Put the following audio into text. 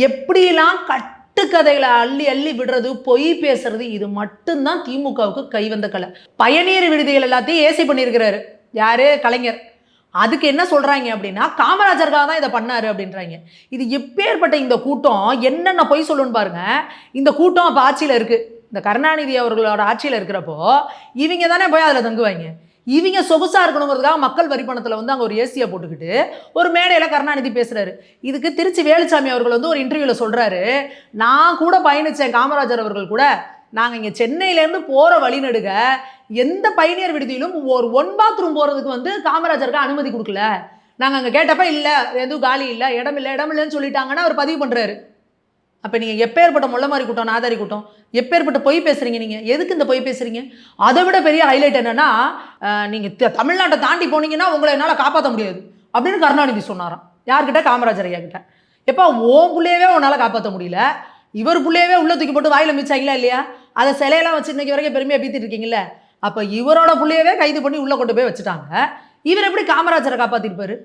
எப்படிலாம் கட்டுக்கதைகளை அள்ளி அள்ளி விடுறது, பொய் பேசுறது, இது மட்டும்தான் திமுகவுக்கு கைவந்த கலை. பயணியர் விடுதிகள் எல்லாத்தையும் ஏசி பண்ணியிருக்கிறாரு யாரு? கலைஞர். அதுக்கு என்ன சொல்றாங்க அப்படின்னா, காமராஜருக்காக தான் இதை பண்ணாரு அப்படின்றாங்க. இது எப்பேற்பட்ட இந்த கூட்டம் என்னென்ன பொய் சொல்லணும்னு பாருங்க. இந்த கூட்டம் அப்போ ஆட்சியில் இருக்கு. இந்த கருணாநிதி அவர்களோட ஆட்சியில் இருக்கிறப்போ இவங்க தானே போய் அதில் தங்குவாங்க. இவங்க சொகுசா இருக்கணுங்கிறதுக்காக மக்கள் வரி பணத்தில் வந்து அங்கே ஒரு ஏசியை போட்டுக்கிட்டு ஒரு மேடையில் கருணாநிதி பேசுறாரு. இதுக்கு திருச்சி வேலுச்சாமி அவர்கள் வந்து ஒரு இன்டர்வியூவில் சொல்றாரு, நான் கூட பயணித்தேன் காமராஜர் அவர்கள் கூட. நாங்கள் இங்கே சென்னையிலேருந்து போகிற வழிநடுக எந்த பயணியர் விடுதியிலும் ஒரு 1 பாத்ரூம் போகிறதுக்கு வந்து காமராஜருக்கு அனுமதி கொடுக்கல. நாங்கள் அங்கே கேட்டப்ப இல்லை, எதுவும் காலி இல்லை, இடம் இல்லைன்னு சொல்லிட்டாங்கன்னா அவர் பதிவு பண்ணுறாரு. அப்போ நீங்கள் எப்பேற்பட்ட முள்ள மாதிரி கூட்டம், நாதாரி கூட்டம், எப்பேற்பட்ட பொய் பேசுகிறீங்க நீங்கள்? எதுக்கு இந்த பொய் பேசுகிறீங்க? அதை விட பெரிய ஹைலைட் என்னென்னா, நீங்கள் தமிழ்நாட்டை தாண்டி போனீங்கன்னா உங்களை என்னால் காப்பாற்ற முடியாது அப்படின்னு கருணாநிதி சொன்னாராம். யார்கிட்ட? காமராஜர் ஐயா கிட்ட. எப்போ ஓன் புள்ளையவே உன்னால் காப்பாற்ற முடியல, இவர் புள்ளையவே உள்ள தூக்கி போட்டு வாயில் மிச்சாங்களா இல்லையா? அதை சிலையெல்லாம் வச்சு இன்னைக்கு வரைக்கும் பெருமையாக பீத்திட்டு இருக்கீங்களே. அப்போ இவரோட புள்ளையவே கைது பண்ணி உள்ளே கொண்டு போய் வச்சுட்டாங்க. இவர் எப்படி காமராஜரை காப்பாற்றிருப்பாரு?